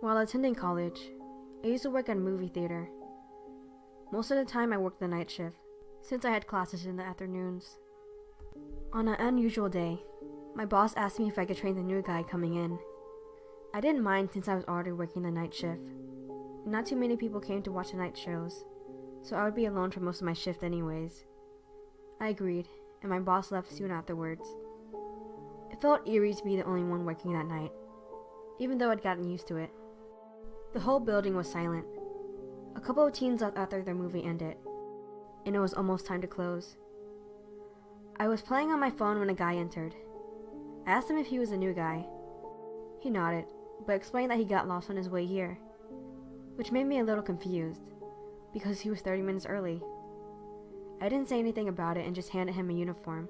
While attending college, I used to work at a movie theater. Most of the time I worked the night shift, since I had classes in the afternoons. On an unusual day, my boss asked me if I could train the new guy coming in. I didn't mind since I was already working the night shift. Not too many people came to watch the night shows, so I would be alone for most of my shift anyways. I agreed, and my boss left soon afterwards. It felt eerie to be the only one working that night, even though I'd gotten used to it. The whole building was silent. A couple of teens left after their movie ended, and it was almost time to close. I was playing on my phone when a guy entered. I asked him if he was a new guy. He nodded, but explained that he got lost on his way here, which made me a little confused, because he was 30 minutes early. I didn't say anything about it and just handed him a uniform.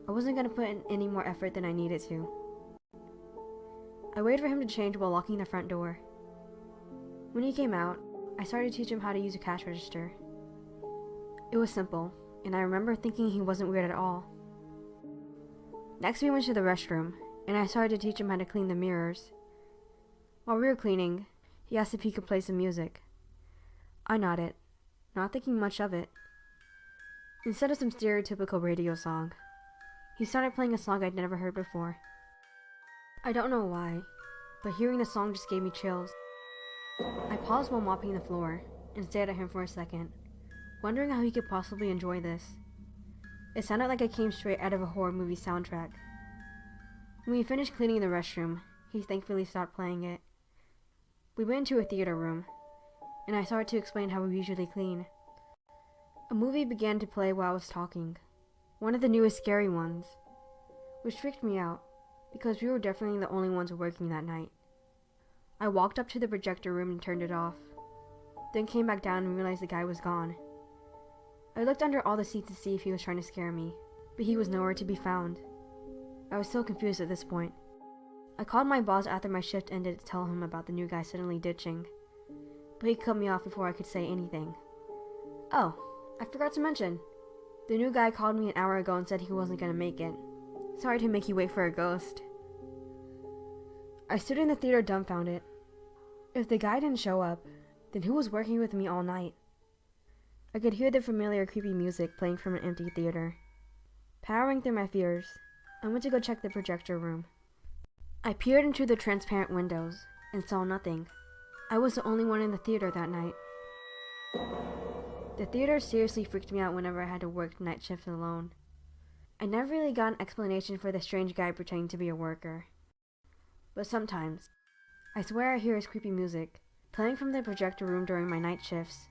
I wasn't going to put in any more effort than I needed to. I waited for him to change while locking the front door. When he came out, I started to teach him how to use a cash register. It was simple, and I remember thinking he wasn't weird at all. Next we went to the restroom, and I started to teach him how to clean the mirrors. While we were cleaning, he asked if he could play some music. I nodded, not thinking much of it. Instead of some stereotypical radio song, he started playing a song I'd never heard before. I don't know why, but hearing the song just gave me chills. I paused while mopping the floor and stared at him for a second, wondering how he could possibly enjoy this. It sounded like it came straight out of a horror movie soundtrack. When we finished cleaning the restroom, he thankfully stopped playing it. We went into a theater room, and I started to explain how we usually clean. A movie began to play while I was talking, one of the newest scary ones, which freaked me out because we were definitely the only ones working that night. I walked up to the projector room and turned it off, then came back down and realized the guy was gone. I looked under all the seats to see if he was trying to scare me, but he was nowhere to be found. I was so confused at this point. I called my boss after my shift ended to tell him about the new guy suddenly ditching, but he cut me off before I could say anything. Oh, I forgot to mention. The new guy called me an hour ago and said he wasn't going to make it. Sorry to make you wait for a ghost. I stood in the theater dumbfounded. If the guy didn't show up, then who was working with me all night? I could hear the familiar creepy music playing from an empty theater. Powering through my fears, I went to go check the projector room. I peered into the transparent windows and saw nothing. I was the only one in the theater that night. The theater seriously freaked me out whenever I had to work night shift alone. I never really got an explanation for the strange guy pretending to be a worker. But sometimes, I swear I hear his creepy music playing from the projector room during my night shifts.